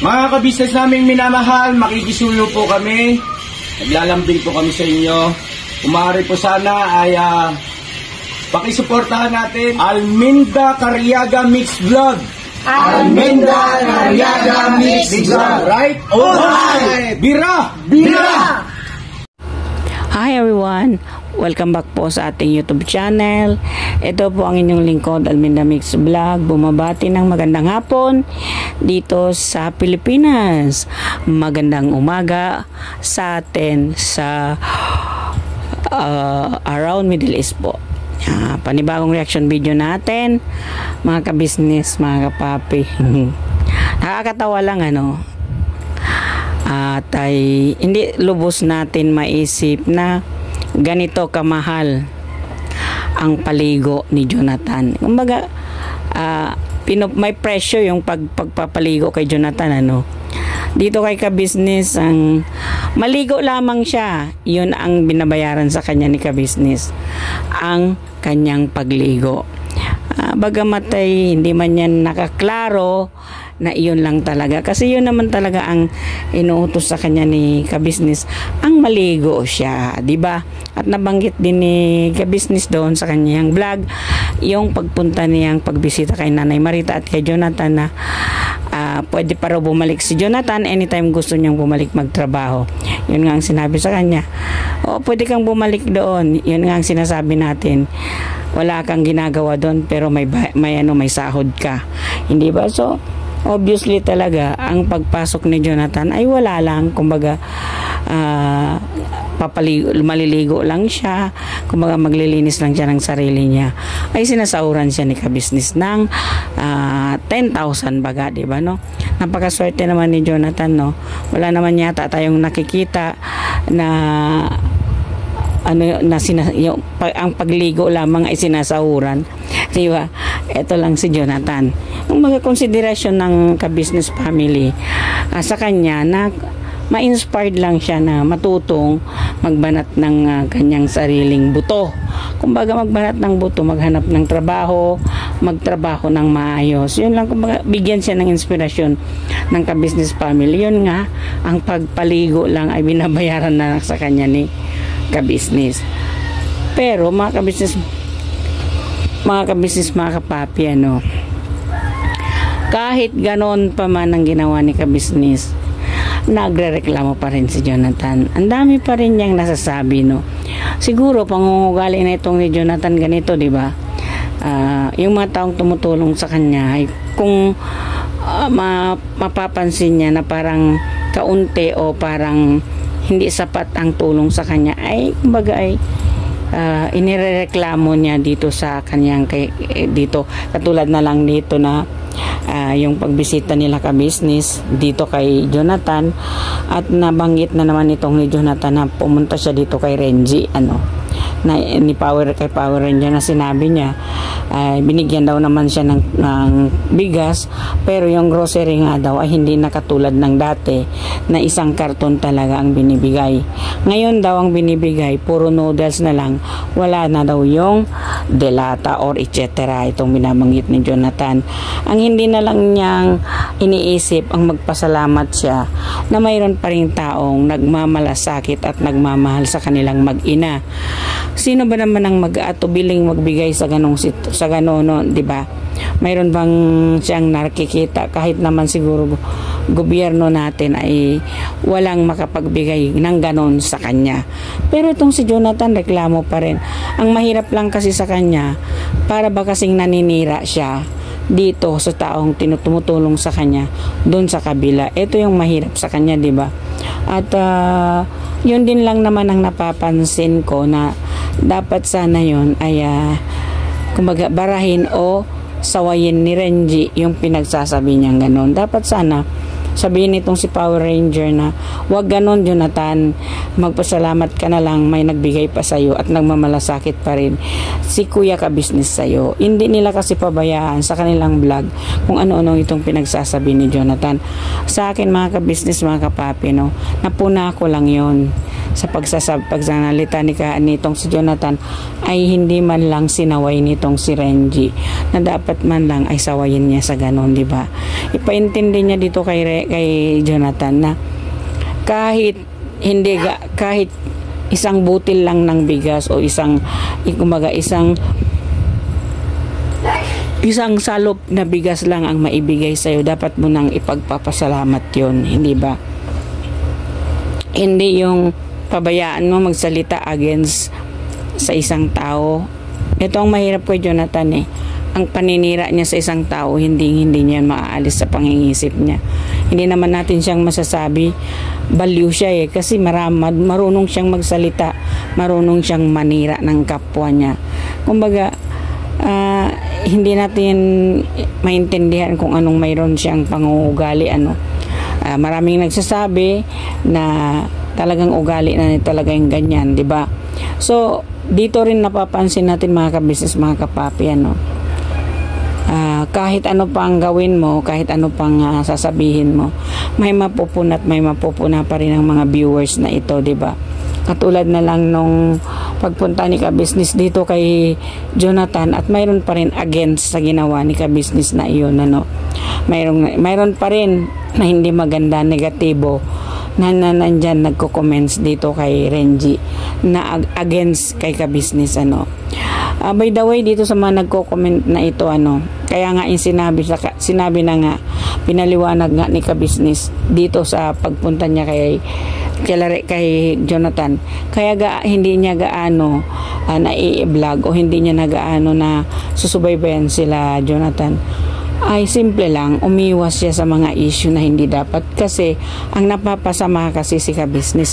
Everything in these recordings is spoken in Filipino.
Mga kabisnes naming minamahal, makikisuyo po kami. Naglalambing po kami sa inyo. Kung maaari po sana ay pakisuportahan natin Alminda Cariaga Mix Vlog. Alminda Cariaga Mix Vlog. Right? Alright! Bira! Bira! Hi everyone! Welcome back po sa ating YouTube channel. Ito po ang inyong lingkod, Alminda Mix Vlog. Bumabati ng magandang hapon dito sa Pilipinas. Magandang umaga sa atin sa around Middle East po. Panibagong reaction video natin, mga kabisnes, mga kapapi. Nakakatawa lang at ay hindi lubos natin maisip na ganito kamahal ang paligo ni Jonathan. Kumbaga may presyo yung pagpapaligo kay Jonathan dito kay kabisnes. Ang maligo lamang siya, yun ang binabayaran sa kanya ni kabisnes, ang kanyang pagligo. Bagamat ay hindi man yan nakaklaro na iyon lang talaga, kasi yun naman talaga ang inuutos sa kanya ni kabisnes, ang maligo siya, di ba? At nabanggit din ni kabisnes doon sa kanyang vlog yung pagpunta niyang pagbisita kay Nanay Marita at kay Jonathan na pwede pa raw bumalik si Jonathan anytime gusto niyang bumalik magtrabaho. Yun nga ang sinabi sa kanya. O pwede kang bumalik doon. Yun nga ang sinasabi natin. Wala kang ginagawa doon pero may sahod ka. Hindi ba? So obviously talaga ang pagpasok ni Jonathan ay wala lang, kumbaga maliligo lang siya, kumbaga maglilinis lang siya ng sarili niya, ay sinasahuran siya ni kabisnes ng 10,000 baga, di ba no? Napakaswerte naman ni Jonathan, no? Wala naman yata tayong nakikita na ang pagligo lamang ay sinasahuran, di ba? Ito lang si Jonathan. Yung mga konsiderasyon ng ka-business family sa kanya na ma-inspired lang siya na matutong magbanat ng kanyang sariling buto. Kumbaga magbanat ng buto, maghanap ng trabaho, magtrabaho ng maayos. Yun lang, kumbaga bigyan siya ng inspirasyon ng ka-business family. Yun nga, ang pagpaligo lang ay binabayaran na sa kanya ni ka-business. Pero mga ka-business, mga kapapi, kahit ganon pa man ang ginawa ni ka-business, nagrereklamo pa rin si Jonathan. Ang dami pa rin niyang nasasabi, Siguro pangungugali na itong ni Jonathan ganito, di ba? Yung mga taong tumutulong sa kanya ay kung mapapansin niya na parang kaunti o parang hindi sapat ang tulong sa kanya, ay kumbaga ay inirereklamo niya dito sa kanyang dito, katulad na lang dito na yung pagbisita nila ka-business dito kay Jonathan, at nabanggit na naman itong ni Jonathan na pumunta siya dito kay Renji na ni kay Power Ranger, na sinabi niya binigyan daw naman siya ng bigas, pero yung grocery nga daw ay hindi na katulad ng dati na isang karton talaga ang binibigay. Ngayon daw ang binibigay puro noodles na lang, wala na daw yung delata or etc. Itong binabanggit ni Jonathan. Ang hindi na lang niyang iniisip ang magpasalamat siya na mayroon pa ring taong nagmamalasakit at nagmamahal sa kanilang mag-ina. Sino ba naman ang mag-atubiling magbigay sa ganong di ba? Mayroon bang siyang nakikita, kahit naman siguro gobyerno natin ay walang makapagbigay ng ganon sa kanya. Pero itong si Jonathan reklamo pa rin. Ang mahirap lang kasi sa kanya, para ba kasing naninira siya dito sa taong tumutulong sa kanya doon sa kabila. Ito yung mahirap sa kanya, di ba? At yun din lang naman ang napapansin ko, na dapat sana yun ay kumbaga barahin o sawayin ni Renji yung pinagsasabi niyang ganon. Dapat sana sabihin nitong si Power Ranger na wag ganon, Jonathan, magpasalamat ka na lang, may nagbigay pa sa'yo at nagmamalasakit pa rin si Kuya ka-business sa'yo. Hindi nila kasi pabayaan sa kanilang vlog kung ano-ano itong pinagsasabi ni Jonathan. Sa akin mga ka-business, mga kapapi, napuna ko lang yon sa pagsanalita nitong si Jonathan, ay hindi man lang sinaway nitong si Renji, na dapat man lang ay sawayin niya sa ganon, di ba? Ipaintindi niya dito kay kay Jonathan na kahit kahit isang butil lang ng bigas o isang salop na bigas lang ang maibigay sa'yo, dapat mo nang ipagpapasalamat yun, hindi ba? Hindi yung pabayaan mo magsalita against sa isang tao. Ito ang mahirap kay Jonathan Ang paninira niya sa isang tao, hindi niya maaalis sa pangingisip niya. Hindi naman natin siyang masasabi, baliw siya kasi marunong siyang magsalita, marunong siyang manira ng kapwa niya. Kumbaga, hindi natin maintindihan kung anong mayroon siyang panguugali. Maraming nagsasabi na talagang ugali na talaga yung ganyan, di ba? So, dito rin napapansin natin mga kabisnes, mga kapapi, kahit ano pang gawin mo, kahit ano pang sasabihin mo, may mapupuna pa rin ang mga viewers na ito, di ba? Katulad na lang nung pagpunta ni Kabisnes dito kay Jonathan, at mayroon pa rin against sa ginawa ni Kabisnes na iyon, mayroon pa rin na hindi maganda, negatibo, na nandyan nagko-comments dito kay Renji na against kay Kabisnes. By the way, dito sa mga nagko-comment na ito, kaya nga yung sinabi na nga, pinaliwanag nga ni Kabisnes dito sa pagpunta niya kay Jonathan, kaya hindi niya gaano na-i-vlog o hindi niya na gaano na susubaybayan sila Jonathan, ay simple lang, umiwas siya sa mga issue na hindi dapat, kasi ang napapasama kasi si Kabisnes,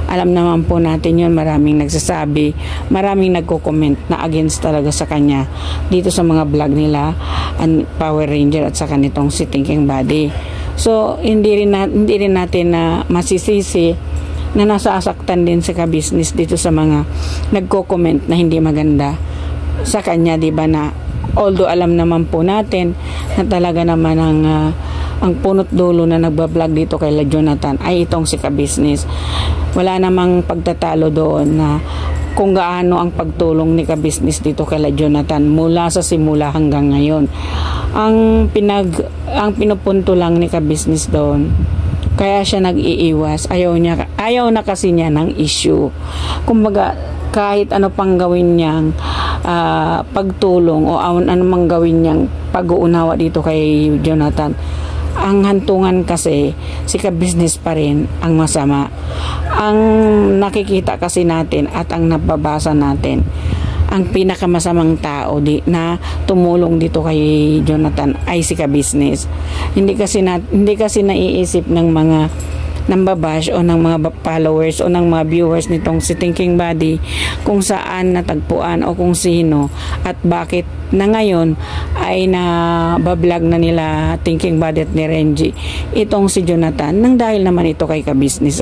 alam naman po natin yun, maraming nagsasabi, maraming nagko-comment na against talaga sa kanya dito sa mga vlog nila Power Ranger at sa kanitong si Thinking Body. So hindi rin natin na masisisi na nasasaktan din si Kabisnes dito sa mga nagko-comment na hindi maganda sa kanya, di ba, na although alam naman po natin na talaga naman ang punot dulo na nagbablog dito kay Jonathan ay itong si Kabisnes. Wala namang pagtatalo doon na kung gaano ang pagtulong ni Kabisnes dito kay Jonathan mula sa simula hanggang ngayon. Ang pinupunto lang ni Kabisnes doon, kaya siya nag-iiwas, ayaw na kasi niya ng issue. Kumbaga, kahit ano pang gawin niyang pagtulong o ano mang gawin niyang pag-uunawa dito kay Jonathan, ang hantungan kasi si Kabisnes pa rin ang masama. Ang nakikita kasi natin at ang nababasa natin, ang pinakamasamang tao na tumulong dito kay Jonathan ay si Kabisnes. Hindi kasi naiisip ng mga nambabash o ng mga followers o ng mga viewers nitong si Thinking Body kung saan natagpuan o kung sino at bakit na ngayon ay nabablog na nila Thinking Body at ni Renji itong si Jonathan, nang dahil naman ito kay Kabisnes.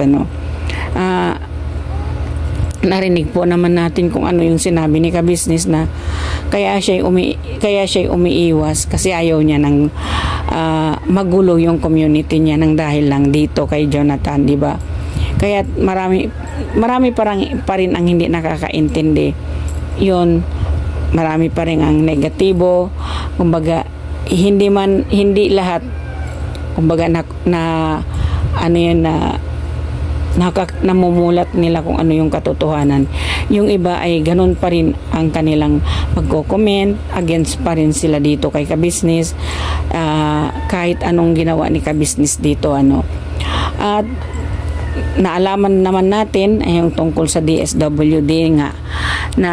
Narinig po naman natin kung ano yung sinabi ni Kabisnes na kaya siya umiiwas kasi ayaw niya ng magulo yung community niya nang dahil lang dito kay Jonathan, di ba? Kaya marami pa rin ang hindi nakakaintindi. Yun, marami pa rin ang negatibo. Kumbaga, hindi lahat, kumbaga namumulat nila kung ano yung katotohanan. Yung iba ay ganun pa rin ang kanilang magko-comment, against pa rin sila dito kay Kabisnes, kahit anong ginawa ni Kabisnes dito. At naalaman naman natin ay yung tungkol sa DSWD nga, na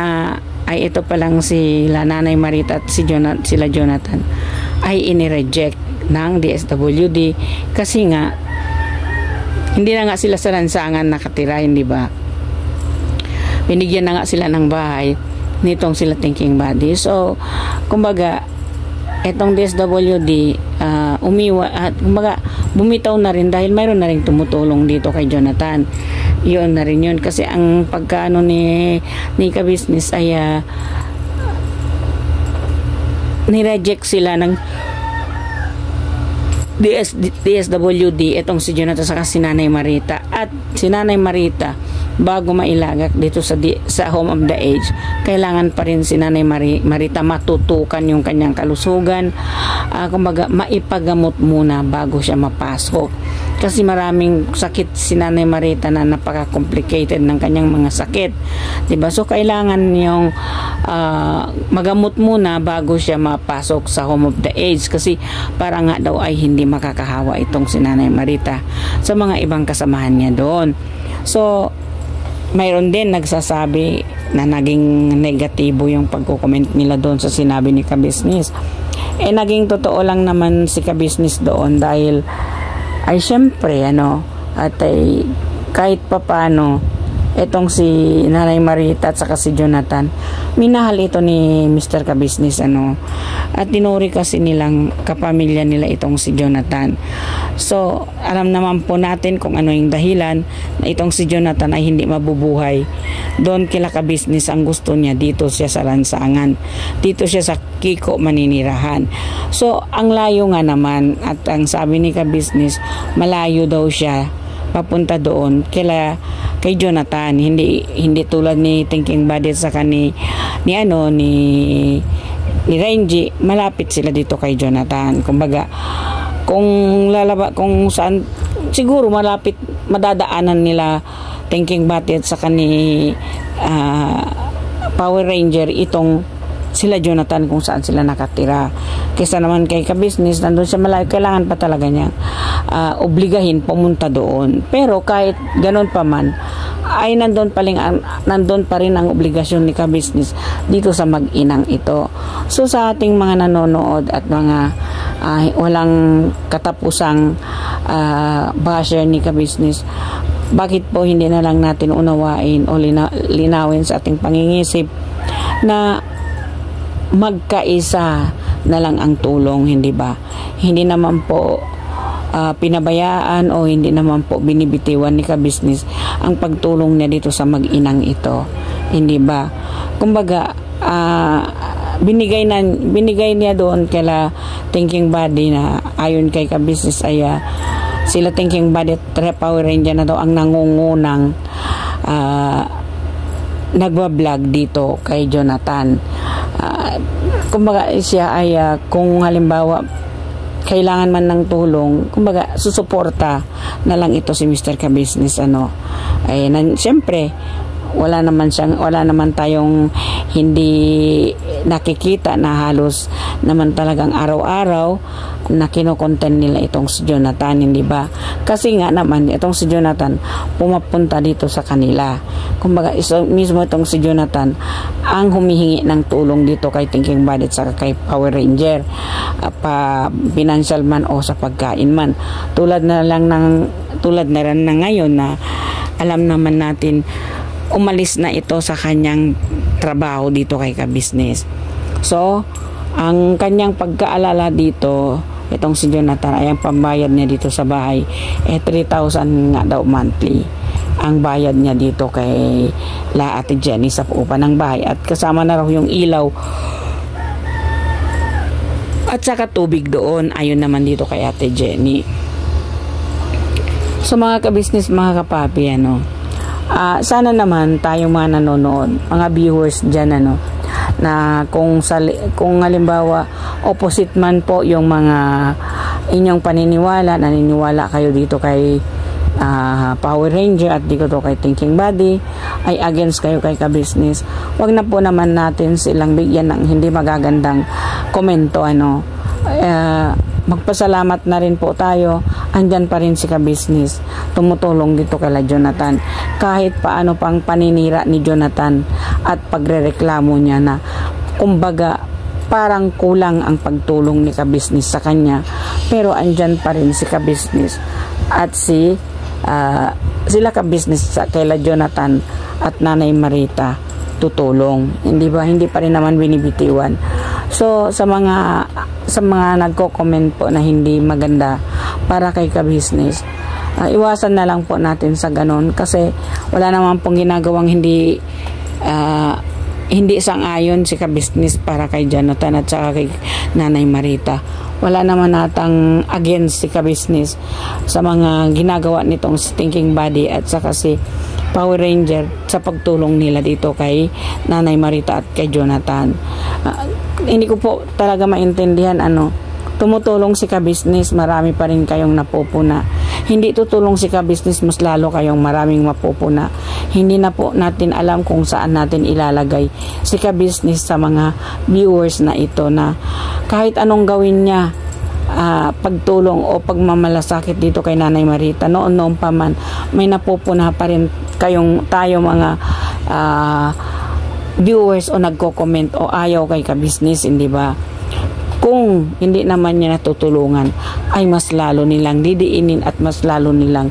ay ito pa lang sila Nanay Marita at sila Jonathan ay inireject ng DSWD kasi nga hindi na nga sila sa lansangan nakatira, hindi ba? Binigyan na nga sila ng bahay nitong sila Thinking Body. So, kumbaga, etong DSWD kumbaga, bumitaw na rin dahil mayroon na rin tumutulong dito kay Jonathan. Yun na rin yun. Kasi ang pagkaano ni Kabisnes ay nireject sila ng DSWD, itong si Jonathan saka si Nanay Marita. At si Nanay Marita bago mailagak dito sa home of the age, kailangan pa rin si Nanay Marita matutukan yung kanyang kalusugan, kumbaga maipagamot muna bago siya mapasok. Kasi maraming sakit si Nanay Marita na napaka-complicated ng kanyang mga sakit, diba? So kailangan yung magamot muna bago siya mapasok sa home of the age, kasi para nga daw ay hindi makakahawa itong si Nanay Marita sa mga ibang kasamahan niya doon. So mayroon din nagsasabi na naging negatibo yung pagko-comment nila doon sa sinabi ni Kabisnes. Naging totoo lang naman si Kabisnes doon, dahil ay syempre at ay kahit papano etong si Nanay Marita at saka si Jonathan, minahal ito ni Mr. Kabisnes at tinuri kasi nilang kapamilya nila itong si Jonathan. So alam naman po natin kung ano yung dahilan na itong si Jonathan ay hindi mabubuhay doon kila Kabisnes. Ang gusto niya dito siya sa lansangan, dito siya sa Kiko maninirahan. So ang layo nga naman, at ang sabi ni Kabisnes, malayo daw siya papunta doon kay Jonathan, hindi tulad ni Thinking Buddy sa ni Renji, malapit sila dito kay Jonathan. Kumbaga kung saan siguro malapit madadaanan nila Thinking Buddy at saka ni Power Ranger itong sila Jonathan, kung saan sila nakatira. Kesa naman kay Kabisnes, nandun siya malayo, kailangan pa talaga niya obligahin pumunta doon. Pero kahit ganun pa man, ay nandun pa rin ang obligasyon ni Kabisnes dito sa mag-inang ito. So sa ating mga nanonood at mga walang katapusang basher ni Kabisnes, bakit po hindi na lang natin unawain o linawin sa ating pangingisip na magkaisa na lang ang tulong, hindi ba? Hindi naman po pinabayaan o hindi naman po binibitiwan ni Kabisnes ang pagtulong niya dito sa mag-inang ito, hindi ba? Kumbaga binigay niya doon kala Thinking Buddy na ayon kay Kabisnes ay sila Thinking Buddy at Power Ranger na daw ang nangungunang nagwa-vlog dito kay Jonathan. Kumbaga siya ay kung halimbawa kailangan man ng tulong, kumbaga susuporta na lang ito si Mr. Kabisnes ay siyempre wala naman tayong hindi nakikita na halos naman talagang araw-araw na kinokontent nila itong si Jonathan, hindi ba? Kasi nga naman itong si Jonathan pumapunta dito sa kanila. Kumbaga mismo itong si Jonathan ang humihingi ng tulong dito kay Thinking Buddy at saka kay Power Ranger, financial man o sa pagkain man. Tulad na rin na ngayon na alam naman natin umalis na ito sa kanyang trabaho dito kay Kabisnes. So ang kanyang pagkaalala dito, itong si Jonathan, ay ang pambayad niya dito sa bahay 3,000 nga daw monthly ang bayad niya dito kay Ate Jenny sa upa ng bahay, at kasama na raw yung ilaw at saka tubig doon, ayon naman dito kay Ate Jenny. So mga Kabisnes, mga kapapi, sana naman tayong mga nanonood, mga viewers dyan, na kung halimbawa opposite man po yung mga inyong naniniwala kayo dito kay Power Ranger at dito kay Thinking Buddy, ay against kayo kay Kabisnes, wag na po naman natin silang bigyan ng hindi magagandang komento. Magpasalamat na rin po tayo, andyan pa rin si Kabisnes tumutulong dito kay Jonathan, kahit paano pang paninira ni Jonathan at pagrereklamo niya na kumbaga parang kulang ang pagtulong ni Kabisnes sa kanya, pero andyan pa rin si Kabisnes at sila Kabisnes kay Jonathan at Nanay Marita tutulong, hindi ba? Hindi pa rin naman binibitiwan. So sa mga nagko-comment po na hindi maganda para kay Kabisnes, iwasan na lang po natin sa ganon, kasi wala naman pong ginagawang hindi sang-ayon si Kabisnes para kay Jonathan at saka kay Nanay Marita. wala naman natang against si ka-business sa mga ginagawa nitong Thinking Body at saka si Power Ranger sa pagtulong nila dito kay Nanay Marita at kay Jonathan. Hindi ko po talaga maintindihan tumutulong si ka-business, marami pa rin kayong napupuna. Hindi tutulong si ka-business, mas lalo kayong maraming mapupuna. Hindi na po natin alam kung saan natin ilalagay si ka-business sa mga viewers na ito na kahit anong gawin niya, pagtulong o pagmamalasakit dito kay Nanay Marita, noon pa man, may napupuna pa rin tayo mga viewers o nagko-comment o ayaw kay ka-business, hindi ba? Kung hindi naman niya natutulungan, ay mas lalo nilang didiinin at mas lalo nilang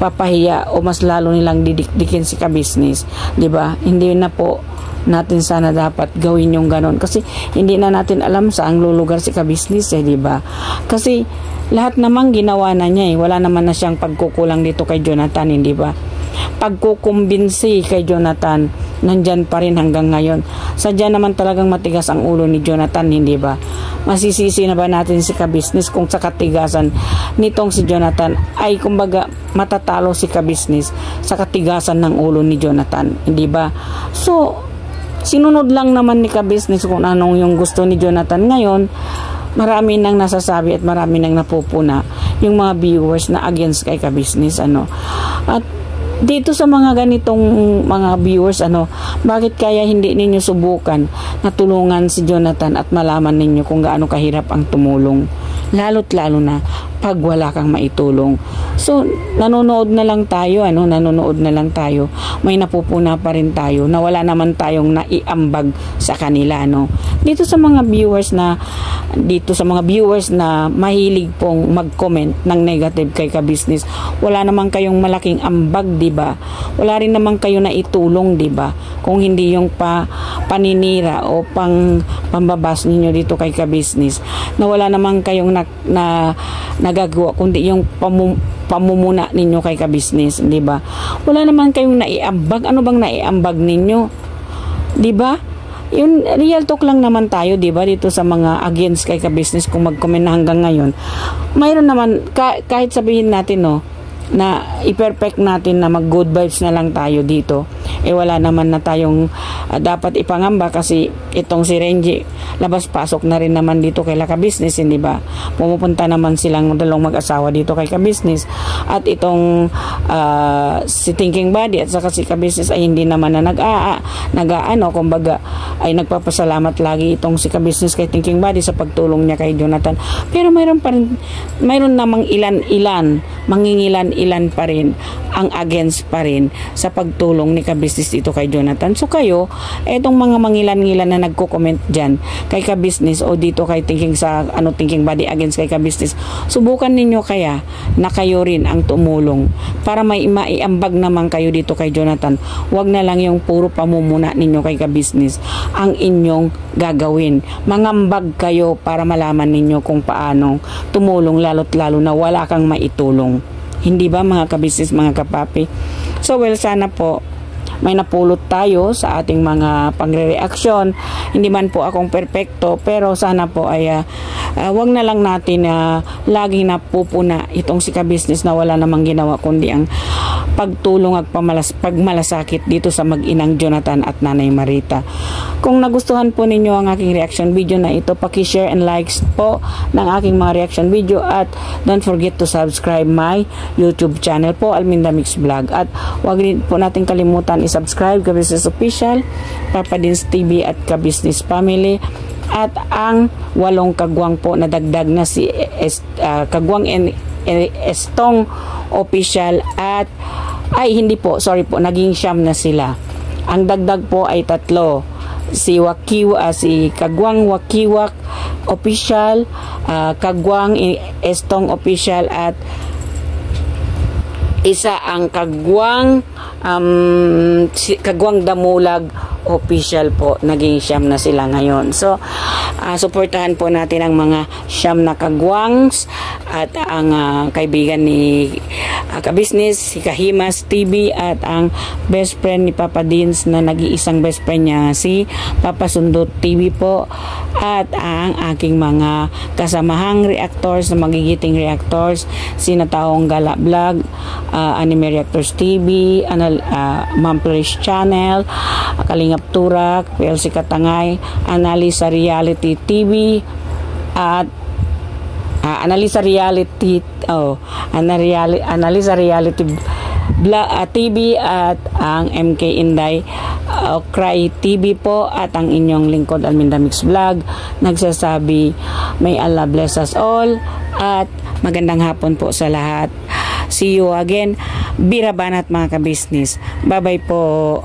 papahiya o mas lalo nilang didikdikin si ka-business, di ba? Hindi na po natin sana dapat gawin yung ganon kasi hindi na natin alam saang lulugar si ka-business, di ba? Kasi lahat namang ginawa na niya, wala naman na siyang pagkukulang dito kay Jonathan, hindi ba? Pagkukumbinsi kay Jonathan, nandyan pa rin hanggang ngayon. Sadya naman talagang matigas ang ulo ni Jonathan, hindi ba? Masisisi na ba natin si ka-business kung sa katigasan nitong si Jonathan ay kumbaga matatalo si ka-business sa katigasan ng ulo ni Jonathan, hindi ba? So, sinunod lang naman ni ka-business kung anong yung gusto ni Jonathan. Ngayon, marami nang nasasabi at marami nang napupuna yung mga viewers na against kay ka-business, At dito sa mga ganitong mga viewers, bakit kaya hindi ninyo subukan na tulungan si Jonathan at malaman ninyo kung gaano kahirap ang tumulong, lalo't lalo na pag wala kang maitulong. So, nanonood na lang tayo, may napupuna pa rin tayo na wala naman tayong naiambag sa kanila, Dito sa mga viewers na mahilig pong mag-comment ng negative kay ka-business, wala naman kayong malaking ambag, di ba? Wala rin naman kayo na itulong, di ba? Kung hindi yung paninira o pambabas ninyo dito kay ka-business, na wala naman kayong nagagawa kundi yung pamumuna ninyo kay ka-business, di ba? Wala naman kayong naiambag. Ano bang naiambag ninyo? Di ba? Yun, real talk lang naman tayo, di ba? Dito sa mga against kay ka-business, kung mag-comment na hanggang ngayon, mayroon naman, kahit sabihin natin, na i-perfect natin na mag-good vibes na lang tayo dito, wala naman na tayong dapat ipangamba kasi itong si Renji, labas-pasok na rin naman dito kay ka-business, hindi ba? Pumupunta naman silang dalawang mag-asawa dito kay ka-business at itong si Thinking Body at saka si ka-business ay hindi naman na kumbaga ay nagpapasalamat lagi itong si ka-business kay Thinking Body sa pagtulong niya kay Jonathan. Pero mayroon namang ilan pa rin ang against pa rin sa pagtulong ni ka-business dito kay Jonathan. So kayo, etong mga mangilan-ngilan na nagko-comment dyan kay ka-business o dito kay Thinking Body against kay ka-business, subukan ninyo kaya na kayo rin ang tumulong para may maiambag naman kayo dito kay Jonathan. Huwag na lang yung puro pamumuna ninyo kay ka-business ang inyong gagawin. Mangambag kayo para malaman ninyo kung paano tumulong, lalo't lalo na wala kang maitulong. Hindi ba mga ka-business, mga kapapi? So sana po may napulot tayo sa ating mga pangre-reaksyon. Hindi man po akong perpekto, pero sana po ay wag na lang natin laging napupuna itong si ka-business na wala namang ginawa kundi ang pagtulong at pagmalasakit dito sa mag-inang Jonathan at Nanay Marita. Kung nagustuhan po ninyo ang aking reaction video na ito, paki-share and likes po ng aking mga reaction video at don't forget to subscribe my YouTube channel po, Alminda Mix Vlog. At wag rin po natin kalimutan i-subscribe Ka-Business Official, Papa Dins TV at Ka-Business Family. At ang 8 kagwang po na dagdag na si Kagwang Estong Official at naging 9 na sila. Ang dagdag po ay 3. Si Kagwang Wakiwak Official, Kagwang Estong Official at isa ang Kagwang Damulag official po, naging siyam na sila ngayon. So, suportahan po natin ang mga siyam na kagwangs at ang kaibigan ni Kabisnes, si Kahimas TV, at ang best friend ni Papa Dins na nag-iisang best friend niya, si Papa Sundot TV po, at ang aking mga kasamahang reactors na magigiting reactors, si Nataong Gala Vlog, Anime Reactors TV, Mampleris Channel, Kalingap Turak, PLC Katangay, Analisa Reality TV, at Analisa Reality TV, at ang MK Inday Cry TV po, at ang inyong lingkod Alminda Mix Vlog nagsasabi may Allah bless us all at magandang hapon po sa lahat. See you again. Bira Banat mga kabisnes. Bye bye po.